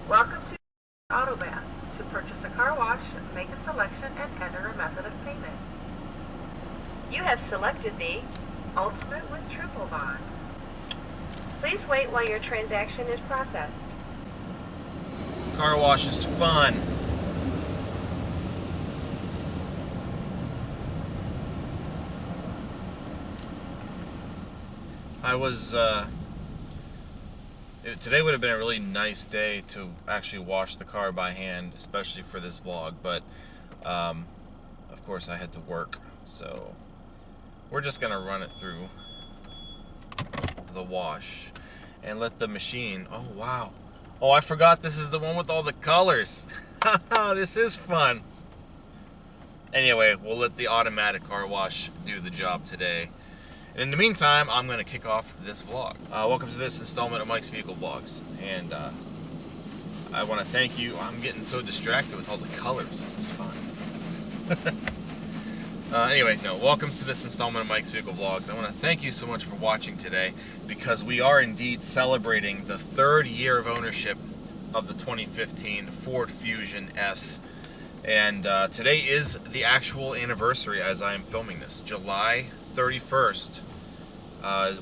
Welcome to Autobath. To purchase a car wash, make a selection and enter a method of payment. You have selected the Ultimate with Triple Bond. Please wait while your transaction is processed. Car wash is fun. Today would have been a really nice day to actually wash the car by hand, especially for this vlog, but of course I had to work, so we're just gonna run it through the wash and let the machine, oh wow, oh I forgot this is the one with all the colors. This is fun. Anyway, we'll let the automatic car wash do the job today. And in the meantime, I'm going to kick off this vlog. Welcome to this installment of Mike's Vehicle Vlogs. And I want to thank you. I'm getting so distracted with all the colors. This is fun. Anyway, welcome to this installment of Mike's Vehicle Vlogs. I want to thank you so much for watching today, because we are indeed celebrating the 3rd year of ownership of the 2015 Ford Fusion S. And today is the actual anniversary as I am filming this. July 31st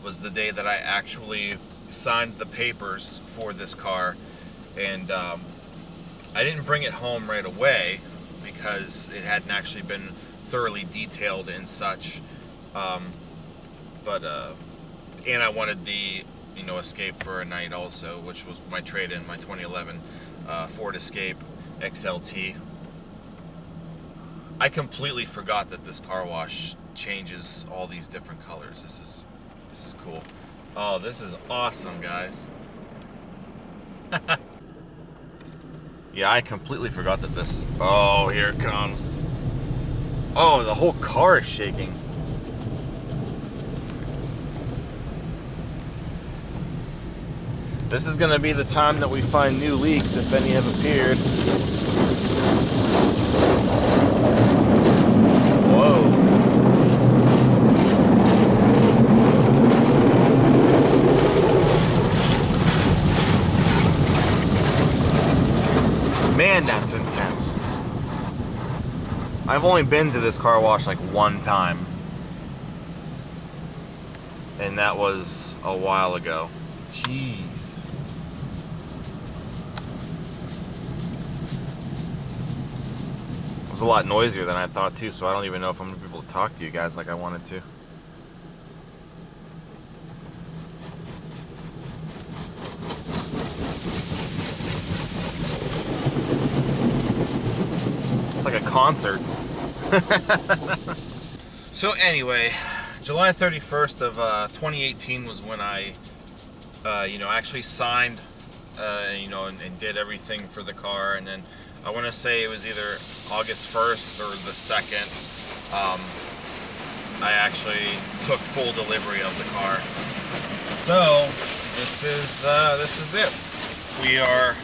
was the day that I actually signed the papers for this car, and I didn't bring it home right away because it hadn't actually been thoroughly detailed and such, and I wanted the Escape for a night also, which was my trade-in, my 2011 Ford Escape XLT. I completely forgot that this car wash changes all these different colors. This is cool. Oh, this is awesome, guys. Yeah, I completely forgot that this... Oh, here it comes. Oh, the whole car is shaking. This is going to be the time that we find new leaks, if any have appeared. Whoa. Man, that's intense. I've only been to this car wash like one time, and that was a while ago. Jeez. It was a lot noisier than I thought too, so I don't even know if I'm gonna be able to talk to you guys like I wanted to. It's like a concert. So anyway, July 31st of 2018 was when I, actually signed, and did everything for the car. And then I want to say it was either August 1st or the 2nd. I actually took full delivery of the car. So this is it. We are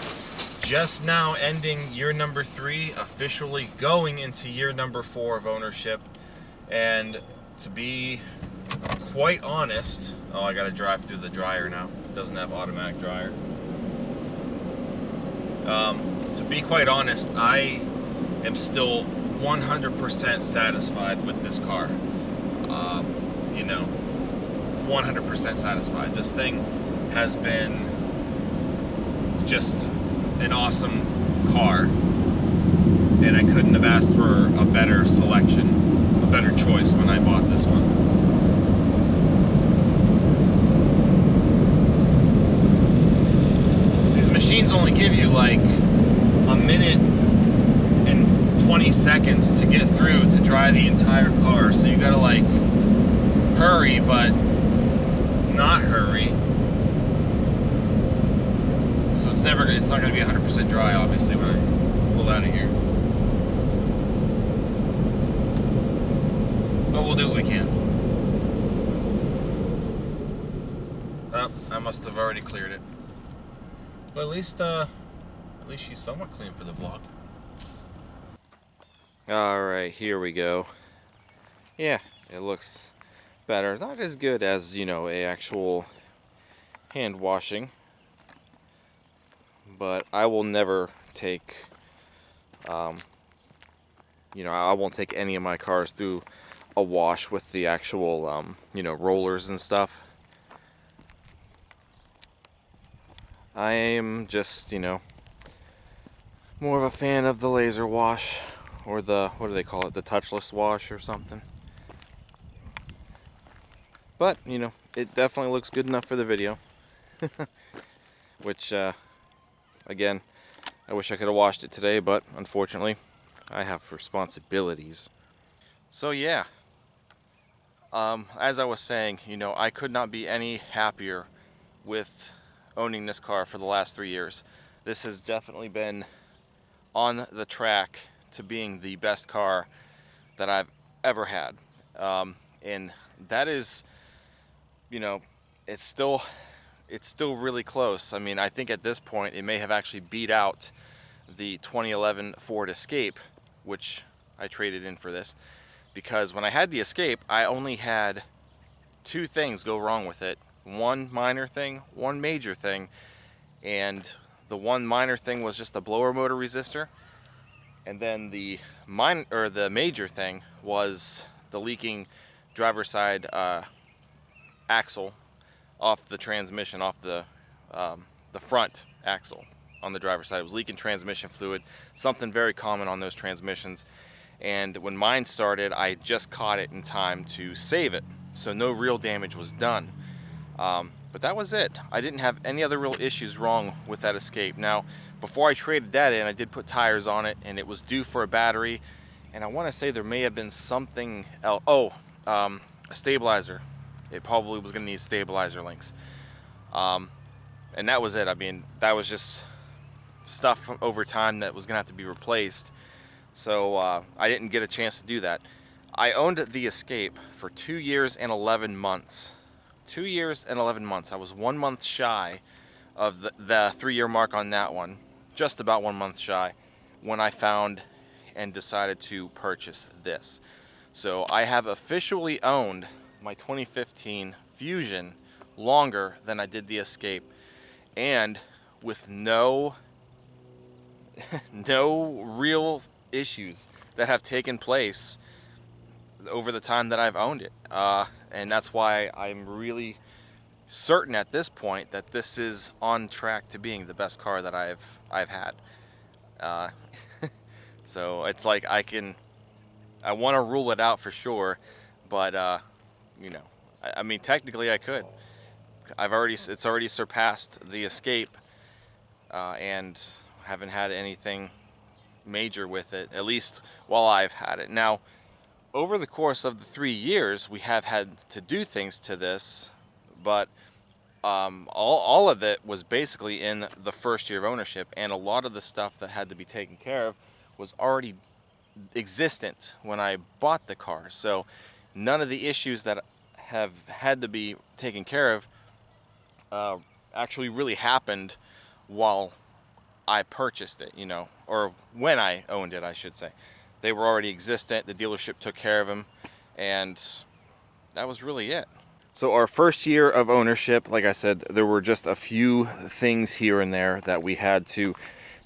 just now ending year number 3, officially going into year number 4 of ownership. And to be quite honest, I gotta drive through the dryer now. It doesn't have automatic dryer. To be quite honest, I am still 100% satisfied with this car. 100% satisfied. This thing has been just an awesome car, and I couldn't have asked for a better selection, a better choice when I bought this one. These machines only give you like a minute and 20 seconds to get through to dry the entire car, so you gotta like hurry, but not hurry. So it's not gonna be 100% dry, obviously, when I pull out of here. But we'll do what we can. Oh, I must have already cleared it. But at least she's somewhat clean for the vlog. Alright, here we go. Yeah, it looks better. Not as good as, a actual hand washing. But I will never take, I won't take any of my cars through a wash with the actual, rollers and stuff. I am just, more of a fan of the laser wash, or the, what do they call it, the touchless wash or something. But, it definitely looks good enough for the video. Which, again, I wish I could have washed it today, but unfortunately, I have responsibilities. So yeah, as I was saying, I could not be any happier with owning this car for the last 3 years. This has definitely been on the track to being the best car that I've ever had. And that is, it's still really close. I mean, I think at this point it may have actually beat out the 2011 Ford Escape, which I traded in for this, because when I had the Escape, I only had 2 things go wrong with it. One minor thing, one major thing, and the one minor thing was just a blower motor resistor, and then the major thing was the leaking driver's side axle off the transmission, off the front axle on the driver's side. It was leaking transmission fluid, something very common on those transmissions. And when mine started, I just caught it in time to save it, so no real damage was done. But that was it. I didn't have any other real issues wrong with that Escape. Now, before I traded that in, I did put tires on it, and it was due for a battery. And I want to say there may have been something else. A stabilizer. It probably was going to need stabilizer links. And that was it. I mean, that was just stuff from over time that was going to have to be replaced. So I didn't get a chance to do that. I owned the Escape for 2 years and 11 months. 2 years and 11 months. I was 1 month shy of the 3-year mark on that one. Just about 1 month shy when I found and decided to purchase this. So I have officially owned my 2015 Fusion longer than I did the Escape, and with no real issues that have taken place over the time that I've owned it. And that's why I'm really certain at this point that this is on track to being the best car that I've had. Uh, so it's like I want to rule it out for sure, but you know, I mean, technically I could. It's already surpassed the Escape, and haven't had anything major with it, at least while I've had it. Now, over the course of the 3 years, we have had to do things to this, but all of it was basically in the first year of ownership, and a lot of the stuff that had to be taken care of was already existent when I bought the car. So none of the issues that have had to be taken care of actually really happened while I purchased it, you know, or when I owned it, I should say. They were already existent. The dealership took care of them, and that was really it. So our first year of ownership, like I said, there were just a few things here and there that we had to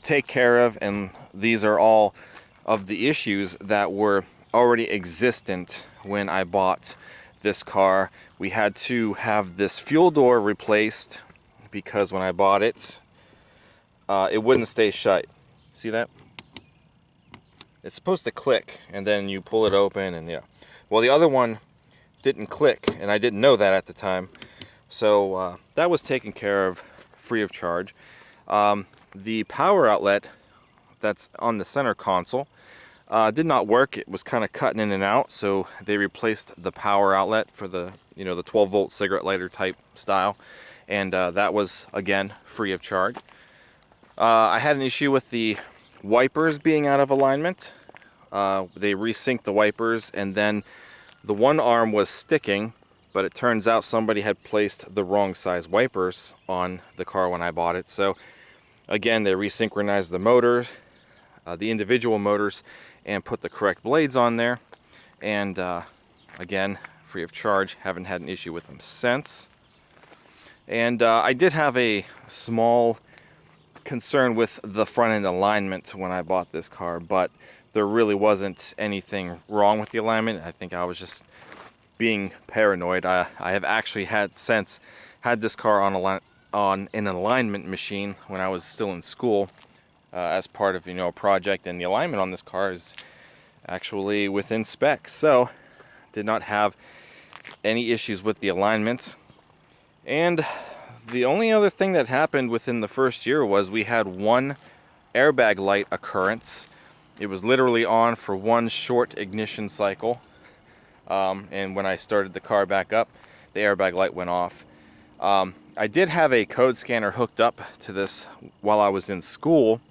take care of, and these are all of the issues that were already existent when I bought this car. We had to have this fuel door replaced because when I bought it, it wouldn't stay shut. See that? It's supposed to click, and then you pull it open, and yeah. Well, the other one didn't click, and I didn't know that at the time. So that was taken care of free of charge. The power outlet that's on the center console did not work. It was kind of cutting in and out, so they replaced the power outlet for the, you know, the 12-volt cigarette lighter type style, and that was again free of charge. I had an issue with the wipers being out of alignment. They resynced the wipers, and then the one arm was sticking, but it turns out somebody had placed the wrong size wipers on the car when I bought it. So again, they resynchronized the motors, the individual motors, and put the correct blades on there. And again, free of charge. Haven't had an issue with them since. And I did have a small concern with the front end alignment when I bought this car, but there really wasn't anything wrong with the alignment. I think I was just being paranoid. I have actually had this car on an alignment machine when I was still in school as part of, you know, a project, and the alignment on this car is actually within specs. So did not have any issues with the alignment. And the only other thing that happened within the first year was we had one airbag light occurrence. It was literally on for one short ignition cycle, and when I started the car back up, the airbag light went off. I did have a code scanner hooked up to this while I was in school,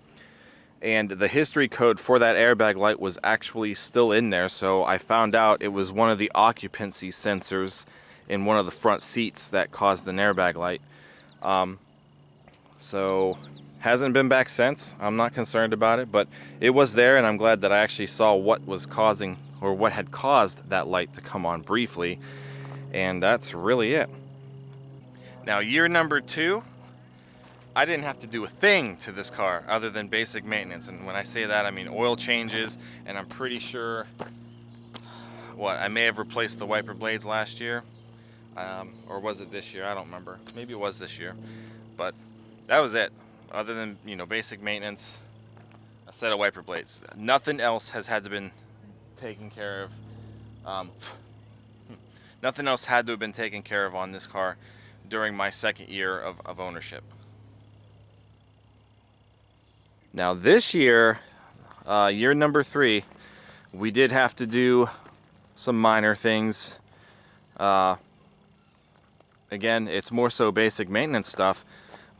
and the history code for that airbag light was actually still in there, so I found out it was one of the occupancy sensors in one of the front seats that caused an airbag light. So hasn't been back since. I'm not concerned about it, but it was there, and I'm glad that I actually saw what was causing, or what had caused that light to come on briefly, and that's really it. Now, year number 2, I didn't have to do a thing to this car other than basic maintenance, and when I say that, I mean oil changes, and I'm pretty sure, I may have replaced the wiper blades last year, or was it this year? I don't remember. Maybe it was this year, but that was it. Other than, you know, basic maintenance, a set of wiper blades. Nothing else has had to been taken care of. Nothing else had to have been taken care of on this car during my second year of ownership. Now this year, year number 3, we did have to do some minor things. Again, it's more so basic maintenance stuff,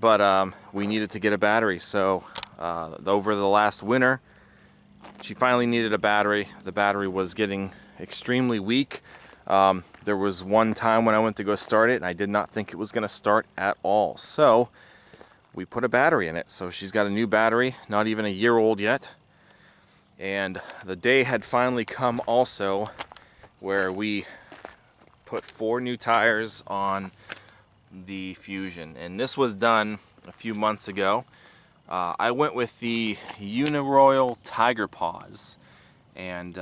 but we needed to get a battery. So over the last winter, she finally needed a battery. The battery was getting extremely weak. There was one time when I went to go start it, and I did not think it was going to start at all. So we put a battery in it. So she's got a new battery, not even a year old yet. And the day had finally come also where we put 4 new tires on the Fusion, and this was done a few months ago. I went with the Uniroyal Tiger Paws, and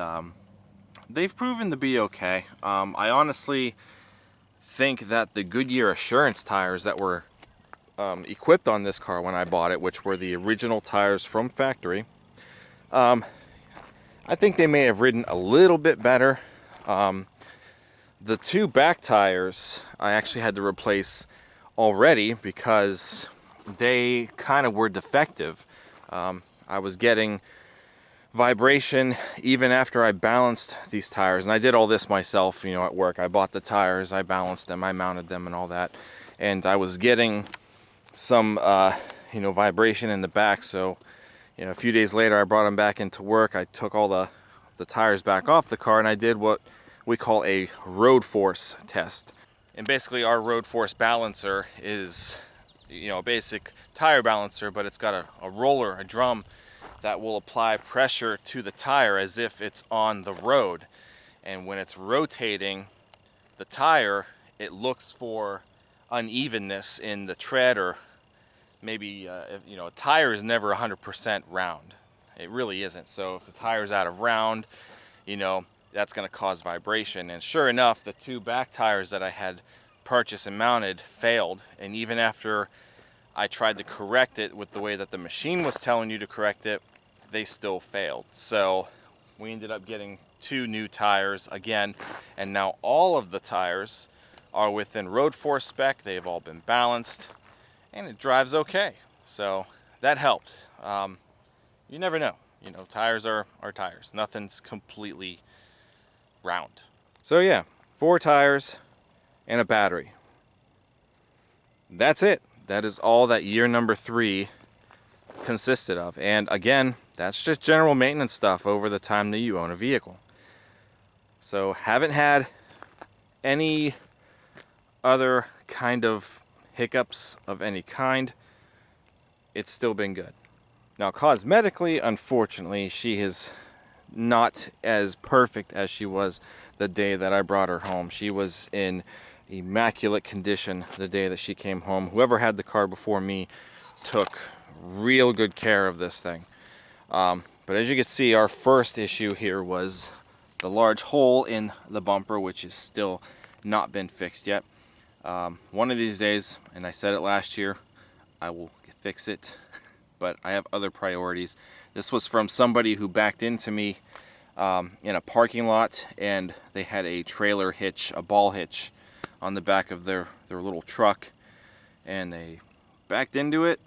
they've proven to be okay. I honestly think that the Goodyear Assurance tires that were equipped on this car when I bought it, which were the original tires from factory, I think they may have ridden a little bit better. The two back tires I actually had to replace already because they kind of were defective. I was getting vibration even after I balanced these tires, and I did all this myself, you know, at work. I bought the tires, I balanced them, I mounted them and all that, and I was getting some you know, vibration in the back. So, you know, a few days later I brought them back into work. I took all the tires back off the car, and I did what we call a road force test. And basically our road force balancer is, you know, a basic tire balancer, but it's got a roller, a drum that will apply pressure to the tire as if it's on the road. And when it's rotating the tire, it looks for unevenness in the tread, or maybe, you know, a tire is never 100% round. It really isn't. So if the tire's out of round, you know, that's going to cause vibration. And sure enough, the two back tires that I had purchased and mounted failed. And even after I tried to correct it with the way that the machine was telling you to correct it, they still failed. So we ended up getting two new tires again, and now all of the tires are within road force spec. They've all been balanced, and it drives okay. So that helped. You never know. You know, tires are tires. Nothing's completely round. So yeah, 4 tires and a battery. That's it. That is all that year number 3 consisted of. And again, that's just general maintenance stuff over the time that you own a vehicle. So haven't had any other kind of hiccups of any kind. It's still been good. Now cosmetically, unfortunately, she is not as perfect as she was the day that I brought her home. She was in immaculate condition the day that she came home. Whoever had the car before me took real good care of this thing. But as you can see, our first issue here was the large hole in the bumper, which is still not been fixed yet. One of these days, and I said it last year, I will fix it, but I have other priorities. This was from somebody who backed into me in a parking lot, and they had a trailer hitch, a ball hitch, on the back of their little truck, and they backed into it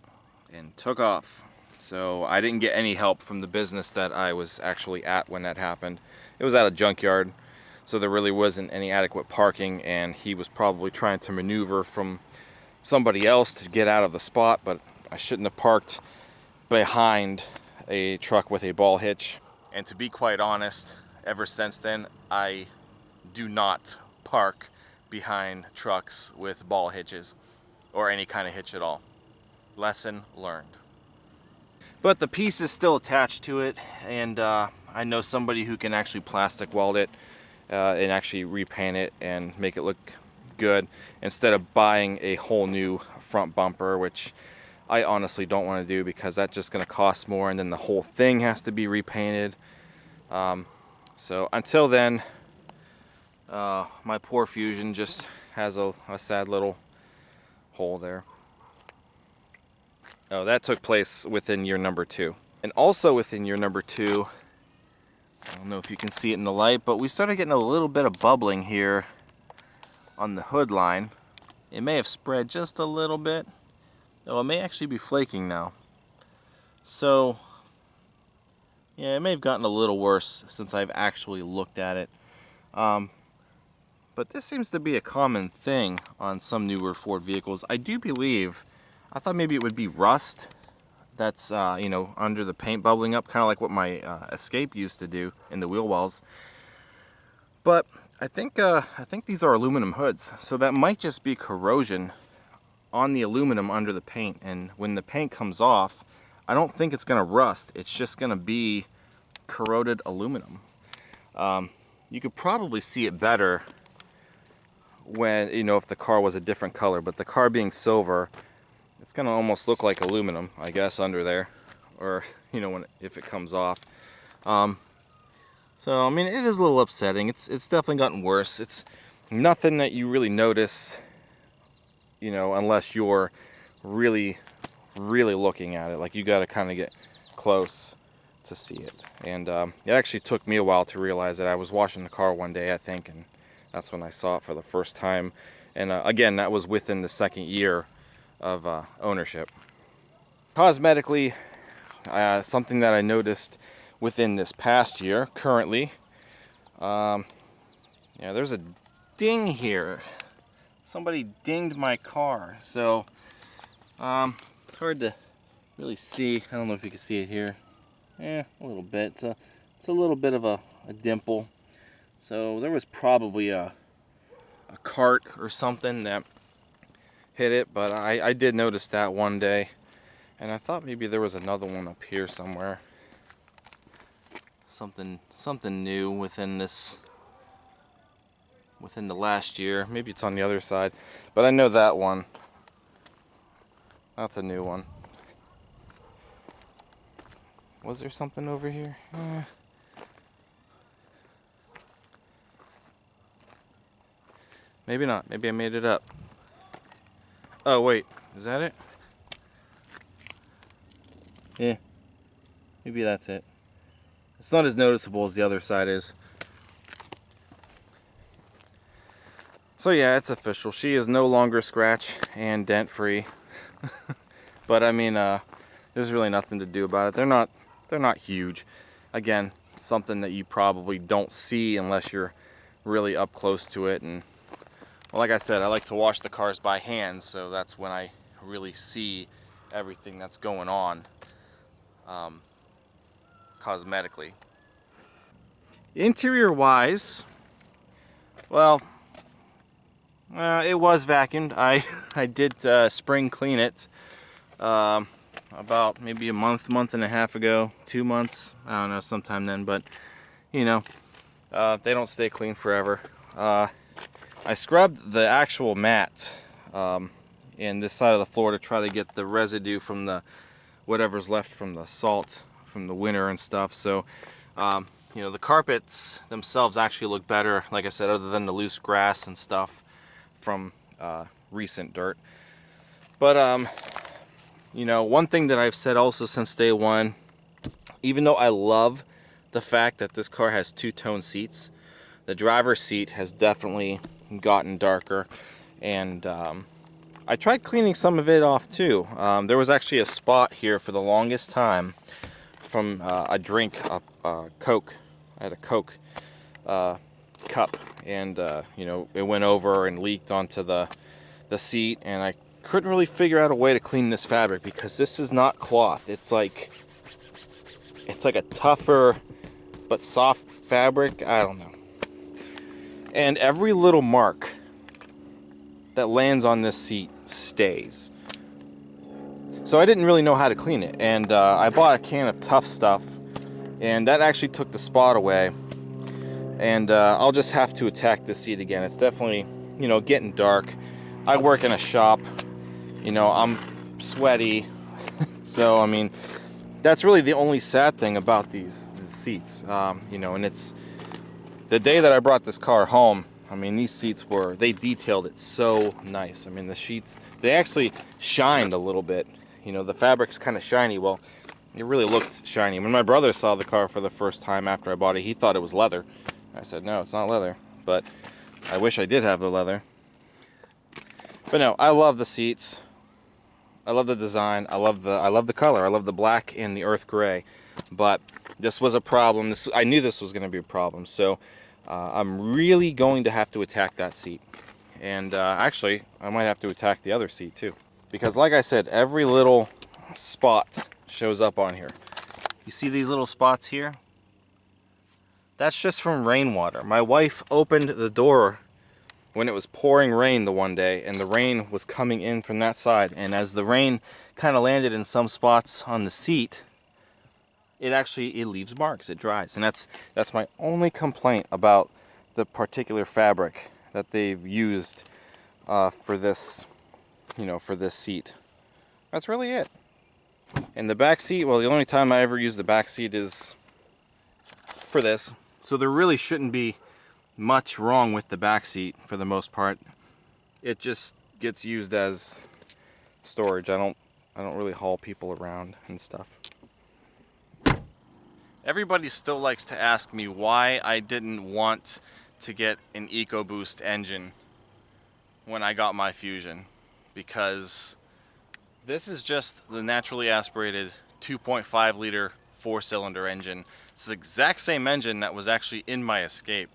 and took off. So I didn't get any help from the business that I was actually at when that happened. It was at a junkyard, so there really wasn't any adequate parking, and he was probably trying to maneuver from somebody else to get out of the spot, but I shouldn't have parked behind a truck with a ball hitch. And to be quite honest, ever since then, I do not park behind trucks with ball hitches or any kind of hitch at all. Lesson learned. But the piece is still attached to it, and I know somebody who can actually plastic weld it and actually repaint it and make it look good, instead of buying a whole new front bumper, which I honestly don't want to do, because that's just going to cost more, and then the whole thing has to be repainted. So until then, my poor Fusion just has a sad little hole there. Oh, that took place within year number 2. And also within year number 2, I don't know if you can see it in the light, but we started getting a little bit of bubbling here on the hood line. It may have spread just a little bit. Oh, it may actually be flaking now. So, yeah, it may have gotten a little worse since I've actually looked at it. But this seems to be a common thing on some newer Ford vehicles. I do believe, I thought maybe it would be rust that's, you know, under the paint bubbling up, kind of like what my Escape used to do in the wheel wells. But I think these are aluminum hoods, so that might just be corrosion on the aluminum under the paint. And when the paint comes off, I don't think it's going to rust. It's just going to be corroded aluminum. You could probably see it better when, you know, if the car was a different color, but the car being silver, it's gonna almost look like aluminum, I guess, under there, or you know, if it comes off. So I mean, it is a little upsetting. It's definitely gotten worse. It's nothing that you really notice, you know, unless you're really looking at it. Like, you got to kind of get close to see it. And it actually took me a while to realize that. I was washing the car one day, I think, and that's when I saw it for the first time. And again, that was within the 2nd year of ownership. Cosmetically, something that I noticed within this past year, currently, yeah, there's a ding here. Somebody dinged my car, so it's hard to really see. I don't know if you can see it here. A little bit. It's a little bit of a dimple. So there was probably a cart or something that hit it, but I did notice that one day, and I thought maybe there was another one up here somewhere. Something new within the last year. Maybe it's on the other side, but I know that one. That's a new one. Was there something over here? Maybe not. Maybe I made it up. Oh wait, is that it? Yeah, maybe that's it. It's not as noticeable as the other side is. So yeah, it's official. She is no longer scratch and dent free. But I mean, there's really nothing to do about it. They're not huge. Again, something that you probably don't see unless you're really up close to it. And well, like I said, I like to wash the cars by hand, so that's when I really see everything that's going on cosmetically. Interior wise, well, it was vacuumed. I did spring clean it about maybe a month and a half ago, 2 months, I don't know, sometime then. But you know, they don't stay clean forever. I scrubbed the actual mat in this side of the floor to try to get the residue from the whatever's left from the salt from the winter and stuff. So you know, the carpets themselves actually look better, like I said, other than the loose grass and stuff from recent dirt. But you know, one thing that I've said also since day one, even though I love the fact that this car has two-tone seats, the driver's seat has definitely gotten darker. And I tried cleaning some of it off too. There was actually a spot here for the longest time from a drink, a Coke. I had a Coke cup, and you know, it went over and leaked onto the seat, and I couldn't really figure out a way to clean this fabric because this is not cloth. It's like a tougher but soft fabric. I don't know. And every little mark that lands on this seat stays. So I didn't really know how to clean it, and I bought a can of Tough Stuff, and that actually took the spot away. And I'll just have to attack this seat again. It's definitely, you know, getting dark. I work in a shop, you know, I'm sweaty. So I mean, that's really the only sad thing about these seats. You know, and it's the day that I brought this car home, I mean, these seats they detailed it so nice. I mean, the sheets, they actually shined a little bit. You know, the fabric's kind of shiny. Well, it really looked shiny. When my brother saw the car for the first time after I bought it, he thought it was leather. I said, no, it's not leather, but I wish I did have the leather. But no, I love the seats. I love the design. I love the color. I love the black and the earth gray. But this was a problem. I knew this was going to be a problem. So I'm really going to have to attack that seat. And actually, I might have to attack the other seat too. Because like I said, every little spot shows up on here. You see these little spots here? That's just from rainwater. My wife opened the door when it was pouring rain the one day, and the rain was coming in from that side. And as the rain kind of landed in some spots on the seat, it leaves marks. It dries, and that's my only complaint about the particular fabric that they've used for this, you know, for this seat. that's really it. And the back seat, well, the only time I ever use the back seat is for this. So there really shouldn't be much wrong with the back seat for the most part. It just gets used as storage. I don't really haul people around and stuff. Everybody still likes to ask me why I didn't want to get an EcoBoost engine when I got my Fusion, because this is just the naturally aspirated 2.5 liter 4-cylinder engine. It's the exact same engine that was actually in my Escape.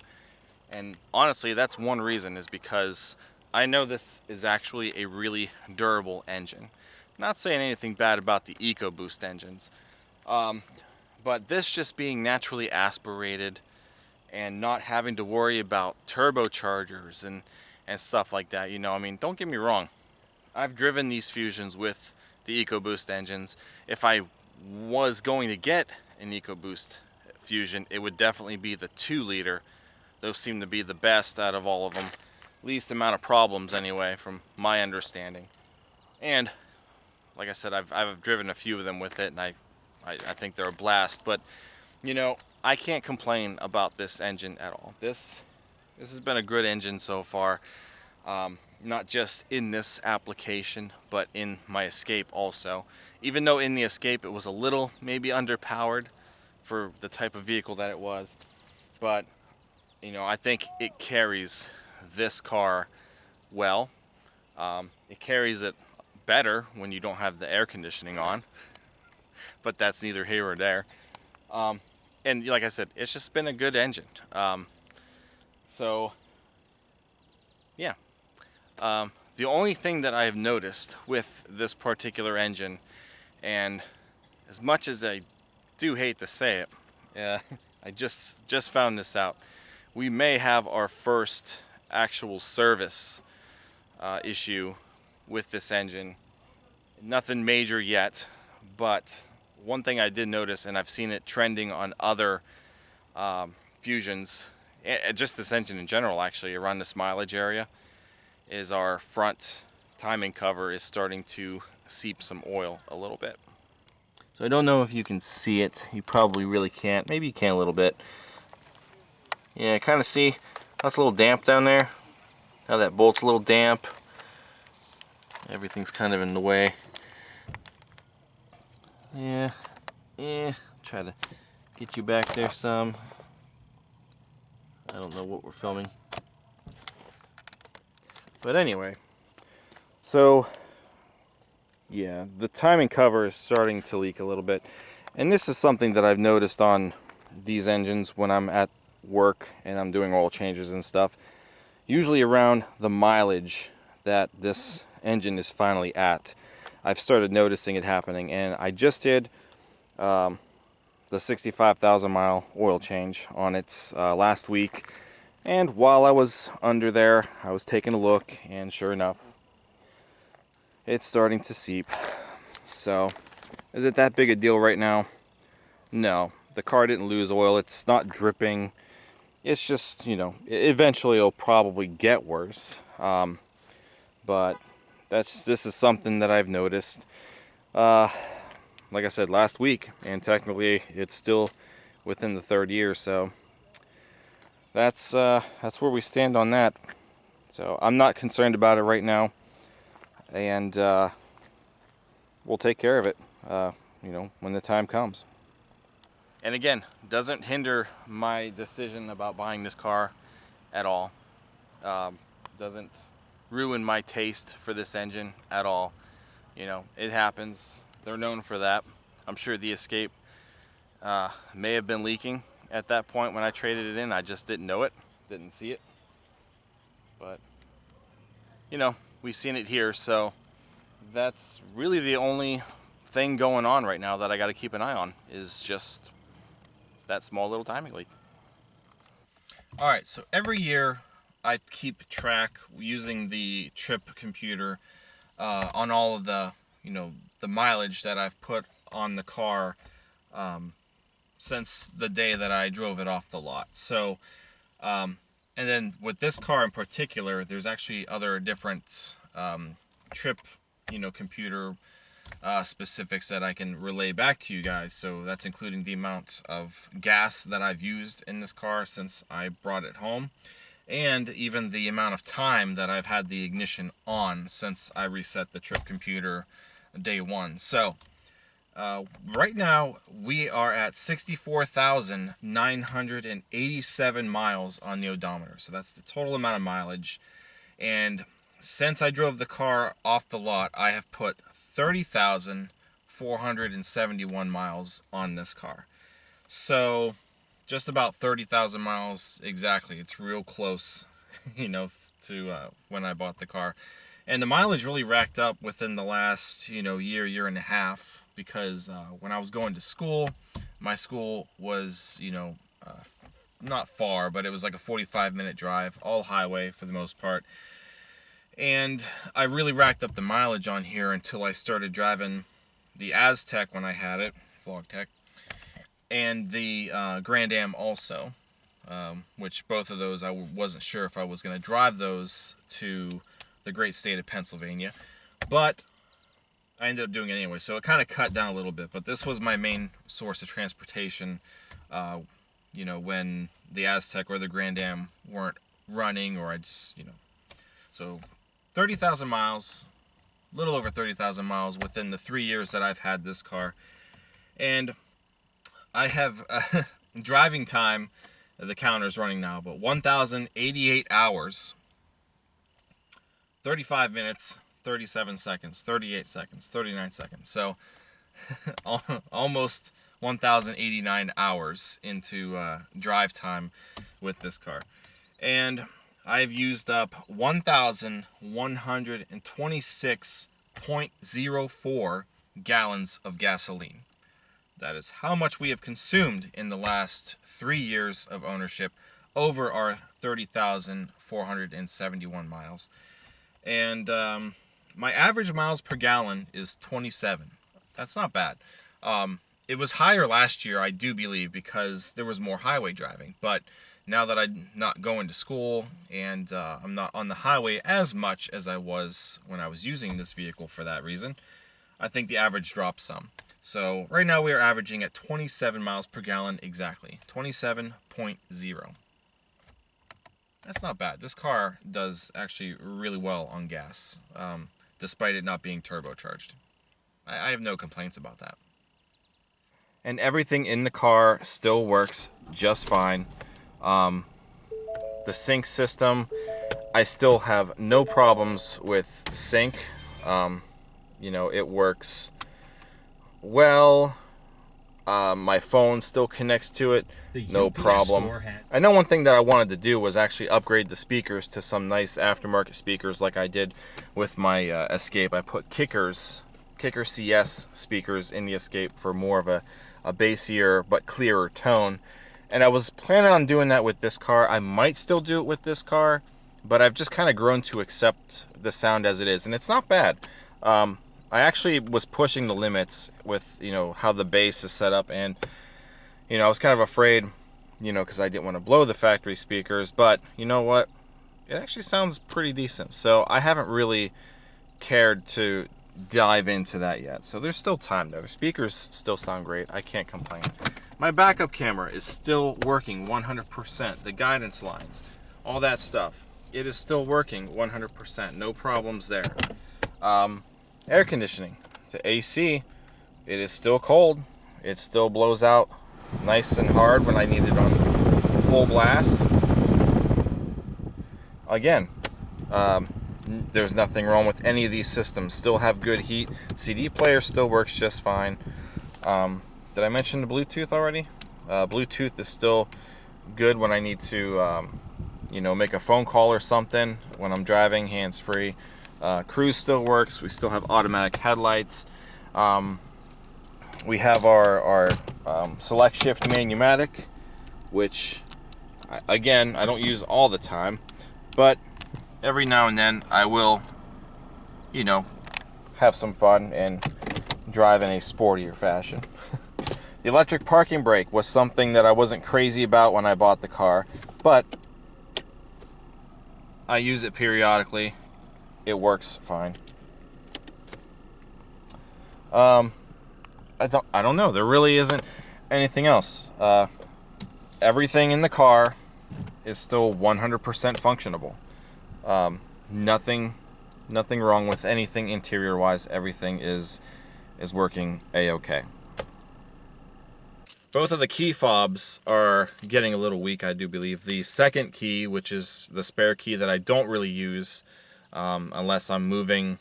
And honestly, that's one reason, is because I know this is actually a really durable engine. Not saying anything bad about the EcoBoost engines, but this just being naturally aspirated and not having to worry about turbochargers and stuff like that, you know, I mean, don't get me wrong. I've driven these Fusions with the EcoBoost engines. If I was going to get an EcoBoost Fusion, it would definitely be the 2-liter. Those seem to be the best out of all of them. Least amount of problems anyway, from my understanding. And like I said, I've driven a few of them with it, and I think they're a blast. But you know, I can't complain about this engine at all. This has been a good engine so far. Not just in this application, but in my Escape also. Even though in the Escape it was a little maybe underpowered for the type of vehicle that it was. But you know, I think it carries this car well. It carries it better when you don't have the air conditioning on, but that's neither here or there. And like I said, it's just been a good engine. So yeah. The only thing that I've noticed with this particular engine, and as much as I do hate to say it, I just found this out. We may have our first actual service issue with this engine. Nothing major yet, but one thing I did notice, and I've seen it trending on other Fusions, just this engine in general actually, around this mileage area, is our front timing cover is starting to seep some oil a little bit. So I don't know if you can see it. You probably really can't. Maybe you can a little bit. Yeah, kind of see that's a little damp down there. Now that bolt's a little damp. Everything's kind of in the way. Yeah, try to get you back there some. I don't know what we're filming. But anyway, so yeah, the timing cover is starting to leak a little bit. And this is something that I've noticed on these engines when I'm at work and I'm doing oil changes and stuff. Usually around the mileage that this engine is finally at, I've started noticing it happening. And I just did the 65,000 mile oil change on it last week. And while I was under there, I was taking a look, and sure enough, it's starting to seep. So, is it that big a deal right now? No, the car didn't lose oil. It's not dripping. It's just, you know, eventually it'll probably get worse. But this is something that I've noticed. Like I said, last week, and technically it's still within the 3rd year, so that's where we stand on that. So I'm not concerned about it right now, and we'll take care of it, you know, when the time comes. And again, doesn't hinder my decision about buying this car at all. Doesn't ruin my taste for this engine at all. You know, it happens. They're known for that. I'm sure the Escape may have been leaking at that point when I traded it in. I just didn't know it, didn't see it. But, you know, we've seen it here, so that's really the only thing going on right now that I got to keep an eye on, is just that small little timing leak. All right, so every year I keep track using the trip computer on all of the, you know, the mileage that I've put on the car since the day that I drove it off the lot. So, and then with this car in particular, there's actually other different trip, you know, computer specifics that I can relay back to you guys. So that's including the amount of gas that I've used in this car since I brought it home, and even the amount of time that I've had the ignition on since I reset the trip computer day one. So right now we are at 64,987 miles on the odometer. So that's the total amount of mileage. And since I drove the car off the lot, I have put 30,471 miles on this car. So just about 30,000 miles exactly. It's real close, to when I bought the car. And the mileage really racked up within the last, year and a half, because when I was going to school, my school was, not far, but it was like a 45-minute drive, all highway for the most part. And I really racked up the mileage on here until I started driving the Aztec when I had it, VlogTech, and the Grand Am also, which both of those I wasn't sure if I was going to drive those to the great state of Pennsylvania, but I ended up doing it anyway, so it kind of cut down a little bit. But this was my main source of transportation, when the Aztec or the Grand Am weren't running, or I just, so 30,000 miles, a little over 30,000 miles within the 3 years that I've had this car. And I have driving time, the counter's running now, but 1,088 hours, 35 minutes, 37 seconds, 38 seconds, 39 seconds. So almost 1,089 hours into drive time with this car. And I've used up 1,126.04 gallons of gasoline. That is how much we have consumed in the last 3 years of ownership over our 30,471 miles. And my average miles per gallon is 27. That's not bad. It was higher last year, I do believe, because there was more highway driving. But now that I'm not going to school and I'm not on the highway as much as I was when I was using this vehicle for that reason, I think the average dropped some. So right now we are averaging at 27 miles per gallon exactly, 27.0. That's not bad. This car does actually really well on gas, despite it not being turbocharged. I have no complaints about that. And everything in the car still works just fine. The sync system, I still have no problems with sync. It works well. My phone still connects to it, no problem. I know one thing that I wanted to do was actually upgrade the speakers to some nice aftermarket speakers like I did with my Escape. I put Kicker CS speakers in the Escape for more of a bassier but clearer tone. And I was planning on doing that with this car. I might still do it with this car, but I've just kind of grown to accept the sound as it is, and it's not bad. I actually was pushing the limits with, how the bass is set up, and, I was kind of afraid, because I didn't want to blow the factory speakers, but you know what? It actually sounds pretty decent. So I haven't really cared to dive into that yet. So there's still time though. The speakers still sound great. I can't complain. My backup camera is still working 100%. The guidance lines, all that stuff, it is still working 100%. No problems there. Air conditioning, the AC, it is still cold. It still blows out nice and hard when I need it on full blast. Again, there's nothing wrong with any of these systems. Still have good heat. CD player still works just fine. Did I mention the Bluetooth already? Bluetooth is still good when I need to, make a phone call or something when I'm driving hands-free. Cruise still works. We still have automatic headlights. We have our select shift manumatic, which, again, I don't use all the time, but every now and then I will, have some fun and drive in a sportier fashion. The electric parking brake was something that I wasn't crazy about when I bought the car, but I use it periodically. It works fine. I don't know. There really isn't anything else. Everything in the car is still 100% functionable. Nothing wrong with anything interior wise. Everything is working a-okay. Both of the key fobs are getting a little weak, I do believe. The second key, which is the spare key that I don't really use unless I'm moving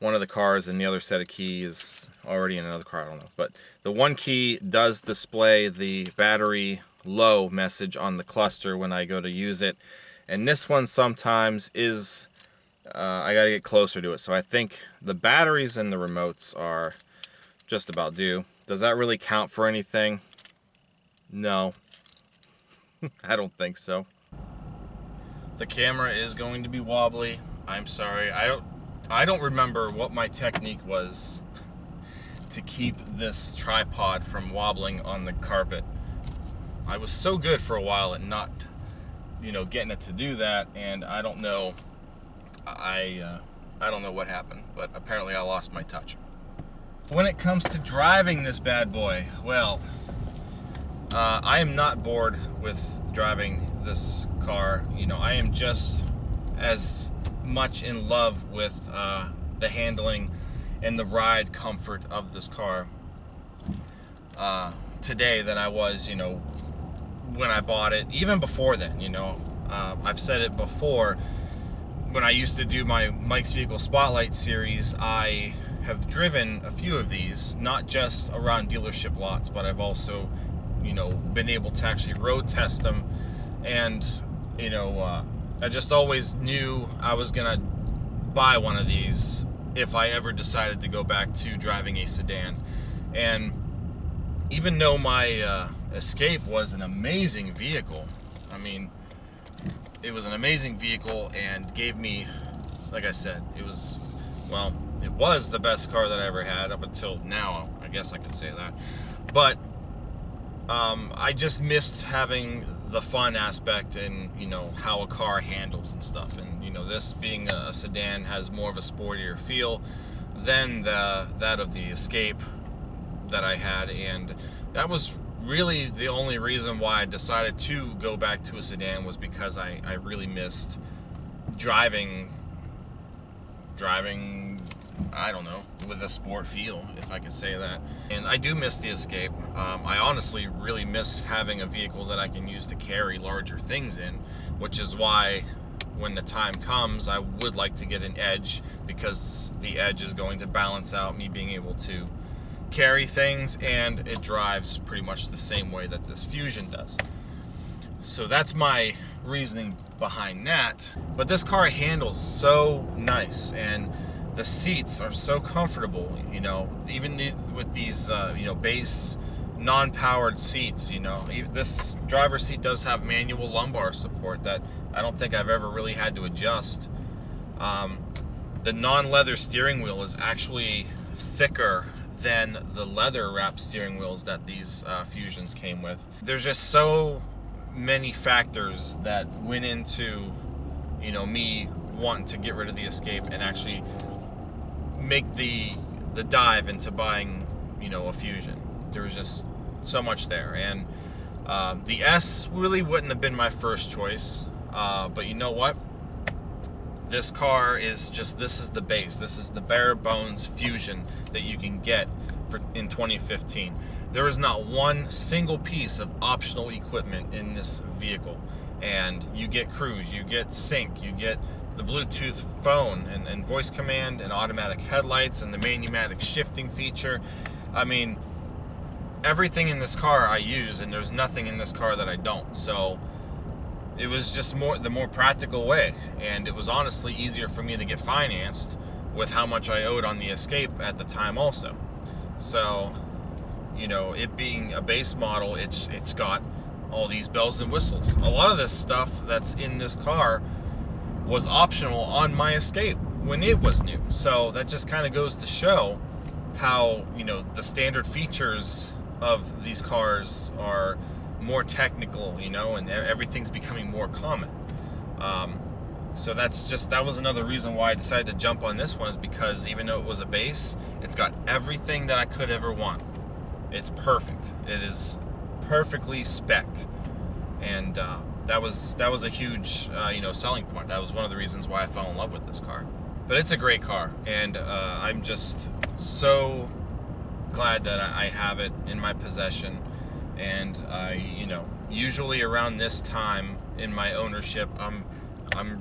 one of the cars and the other set of keys already in another car, I don't know. But the one key does display the battery low message on the cluster when I go to use it. And this one sometimes is, I gotta get closer to it. So I think the batteries and the remotes are just about due. Does that really count for anything? No, I don't think so. The camera is going to be wobbly. I'm sorry. I don't remember what my technique was to keep this tripod from wobbling on the carpet. I was so good for a while at not, getting it to do that, and I don't know. I don't know what happened, but apparently I lost my touch. When it comes to driving this bad boy, well, I am not bored with driving this car. I am just as much in love with the handling and the ride comfort of this car today than I was, when I bought it. Even before then, I've said it before. When I used to do my Mike's Vehicle Spotlight series, I have driven a few of these, not just around dealership lots, but I've also been able to actually road test them. And I just always knew I was gonna buy one of these if I ever decided to go back to driving a sedan. And even though my Escape was an amazing vehicle, I mean, it was an amazing vehicle and gave me, like I said, it was the best car that I ever had up until now. I guess I could say that. But I just missed having the fun aspect and how a car handles and stuff. And this being a sedan has more of a sportier feel than that of the Escape that I had, and that was really the only reason why I decided to go back to a sedan, was because I really missed driving, I don't know, with a sport feel, if I could say that. And I do miss the Escape. I honestly really miss having a vehicle that I can use to carry larger things in, which is why when the time comes, I would like to get an Edge, because the Edge is going to balance out me being able to carry things, and it drives pretty much the same way that this Fusion does. So that's my reasoning behind that. But this car handles so nice, and the seats are so comfortable, even with these, base non-powered seats, this driver's seat does have manual lumbar support that I don't think I've ever really had to adjust. The non-leather steering wheel is actually thicker than the leather wrapped steering wheels that these Fusions came with. There's just so many factors that went into, me wanting to get rid of the Escape and actually make the dive into buying, a Fusion. There was just so much there, and the S really wouldn't have been my first choice, but you know what? This car is this is the base. This is the bare bones Fusion that you can get in 2015. There is not one single piece of optional equipment in this vehicle, and you get cruise, you get sync, you get the Bluetooth phone and voice command and automatic headlights and the manumatic shifting feature. I mean, everything in this car I use, and there's nothing in this car that I don't. So it was just the more practical way, and it was honestly easier for me to get financed with how much I owed on the Escape at the time also. So, it being a base model, it's got all these bells and whistles. A lot of this stuff that's in this car was optional on my Escape when it was new. So that just kind of goes to show how, the standard features of these cars are more technical, and everything's becoming more common. So that was another reason why I decided to jump on this one, is because even though it was a base, it's got everything that I could ever want. It's perfect. It is perfectly spec'd, and that was a huge selling point. That was one of the reasons why I fell in love with this car. But it's a great car, and I'm just so glad that I have it in my possession. And usually around this time in my ownership, I'm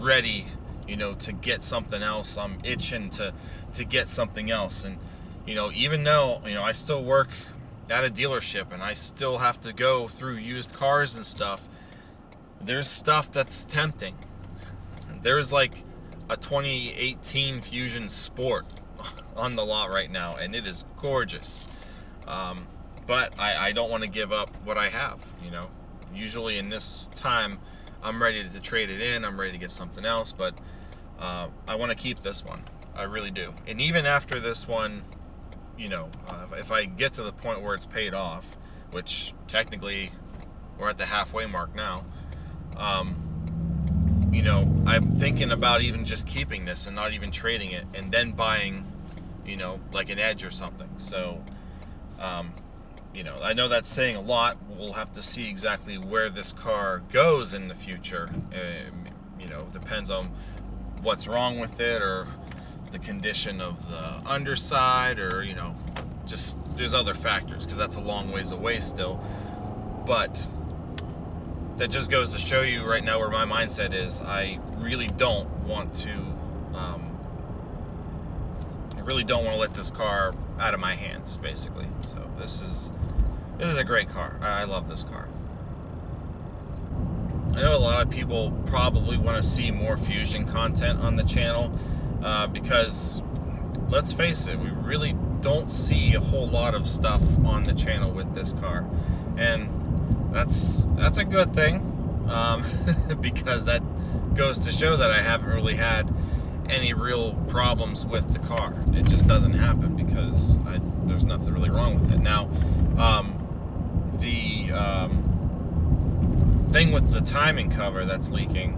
ready, to get something else. I'm itching to get something else. And even though I still work at a dealership and I still have to go through used cars and stuff, there's stuff that's tempting. There's like a 2018 Fusion Sport on the lot right now, and it is gorgeous. But I don't want to give up what I have. Usually in this time, I'm ready to trade it in. I'm ready to get something else, but I want to keep this one. I really do. And even after this one, if I get to the point where it's paid off, which technically we're at the halfway mark now, I'm thinking about even just keeping this and not even trading it, and then buying, like an Edge or something. So, I know that's saying a lot. We'll have to see exactly where this car goes in the future. Depends on what's wrong with it, or the condition of the underside, or just there's other factors, because that's a long ways away still. But that just goes to show you right now where my mindset is. I really don't want to let this car out of my hands, basically. So this is a great car. I love this car. I know a lot of people probably want to see more Fusion content on the channel, because let's face it, we really don't see a whole lot of stuff on the channel with this car, and that's a good thing, because that goes to show that I haven't really had any real problems with the car. It just doesn't happen because there's nothing really wrong with it. Now, the thing with the timing cover that's leaking,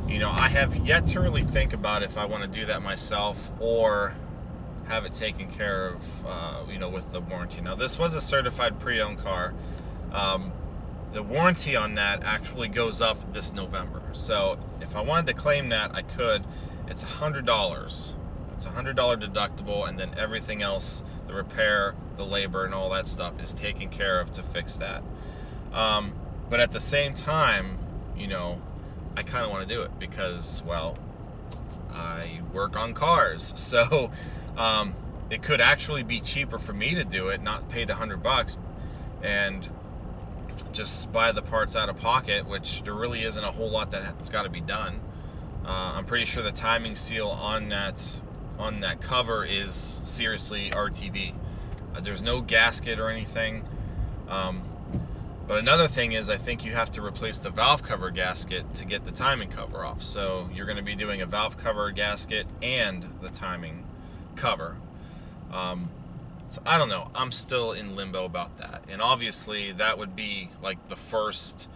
I have yet to really think about if I want to do that myself or have it taken care of, with the warranty. Now, this was a certified pre-owned car. The warranty on that actually goes up this November. So if I wanted to claim that, I could. It's $100. It's a $100 deductible, and then everything else, the repair, the labor, and all that stuff is taken care of to fix that. But at the same time, I kind of want to do it because, well, I work on cars. So it could actually be cheaper for me to do it, not pay the $100, and just buy the parts out of pocket, which there really isn't a whole lot that's got to be done. I'm pretty sure the timing seal on that cover is seriously RTV. There's no gasket or anything. But another thing is, I think you have to replace the valve cover gasket to get the timing cover off. So you're going to be doing a valve cover gasket and the timing cover. So I don't know. I'm still in limbo about that. And obviously that would be like the first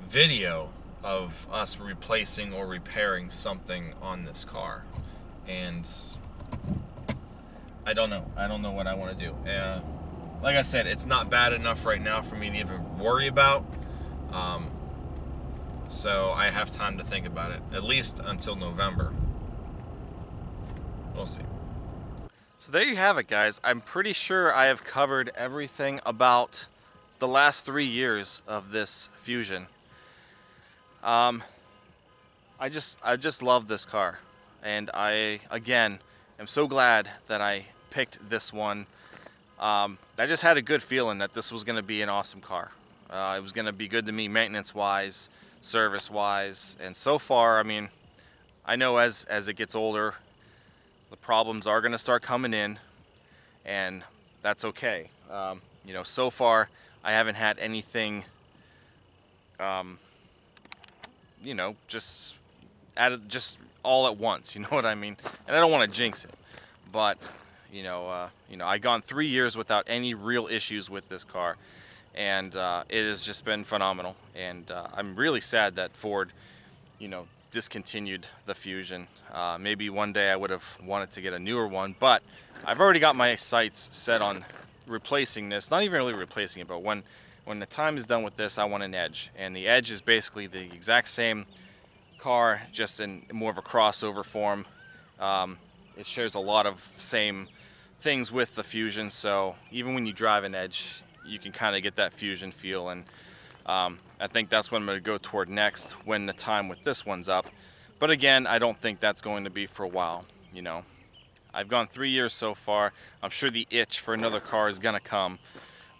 video of us replacing or repairing something on this car. And I don't know. I don't know what I want to do. Like I said, it's not bad enough right now for me to even worry about. So I have time to think about it, at least until November. We'll see. So there you have it, guys. I'm pretty sure I have covered everything about the last 3 years of this Fusion. I just love this car, and I again am so glad that I picked this one. I just had a good feeling that this was going to be an awesome car. It was going to be good to me maintenance-wise, service-wise, and so far, I mean, I know as it gets older, the problems are going to start coming in, and that's okay. So far, I haven't had anything, just all at once, you know what I mean? And I don't want to jinx it, but, I've gone 3 years without any real issues with this car, and it has just been phenomenal. And I'm really sad that Ford, discontinued the Fusion. Maybe one day I would have wanted to get a newer one, but I've already got my sights set on replacing this. Not even really replacing it, but when the time is done with this, I want an Edge. And the Edge is basically the exact same car, just in more of a crossover form. It shares a lot of same things with the Fusion, so even when you drive an Edge, you can kind of get that Fusion feel. And I think that's what I'm going to go toward next when the time with this one's up. But again, I don't think that's going to be for a while. You know, I've gone 3 years so far. I'm sure the itch for another car is going to come,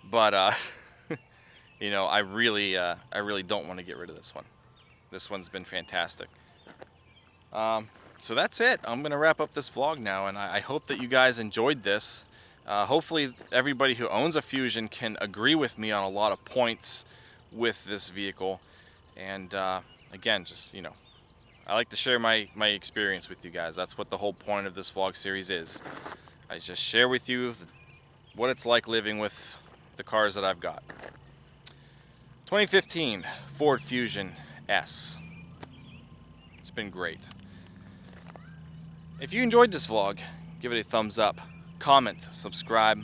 but you know, I really don't want to get rid of this one. This one's been fantastic. So that's it. I'm going to wrap up this vlog now, and I hope that you guys enjoyed this. Hopefully everybody who owns a Fusion can agree with me on a lot of points with this vehicle. And again, just, you know, I like to share my experience with you guys. That's what the whole point of this vlog series is. I just share with you what it's like living with the cars that I've got. 2015 Ford Fusion S. It's been great. If you enjoyed this vlog, give it a thumbs up, comment, subscribe.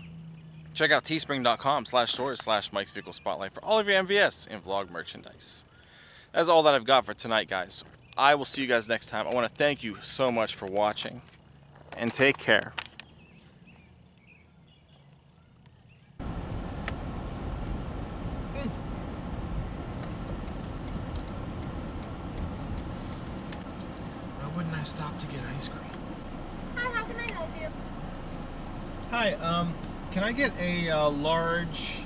Check out teespring.com/stores/Mike's Vehicle Spotlight for all of your MVS and vlog merchandise. That's all that I've got for tonight, guys. I will see you guys next time. I want to thank you so much for watching, and take care. Why wouldn't I stop to get ice cream? Hi, how can I help you? Hi, can I get a large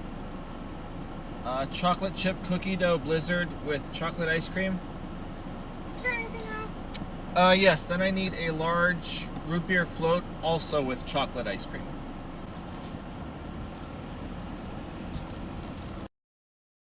chocolate chip cookie dough blizzard with chocolate ice cream? Sure, anything else? Yes, then I need a large root beer float also with chocolate ice cream.